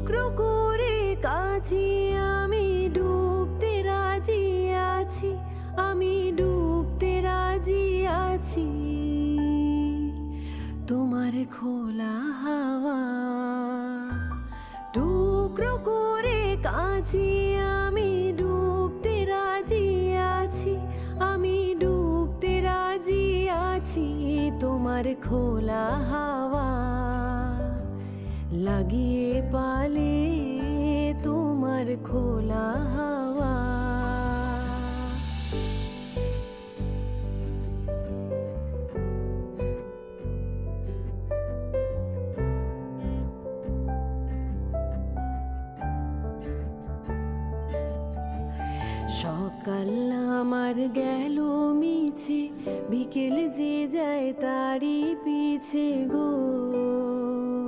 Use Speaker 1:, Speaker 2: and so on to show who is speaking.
Speaker 1: টুকরো করে কাছি আমি ডুবতে রাজি আছি, আমি ডুবতে রাজি আছি তোমার খোলা হাওয়া। টুকরো করে কাছি আমি ডুবতে রাজি আছি, আমি ডুবতে রাজি আছি তোমার খোলা হাওয়া। লাগিয়ে পালে তোমার খোলা হাওয়া। সকাল আমার গেল মিছে, বিকেল যে যায় তারই পিছে গো।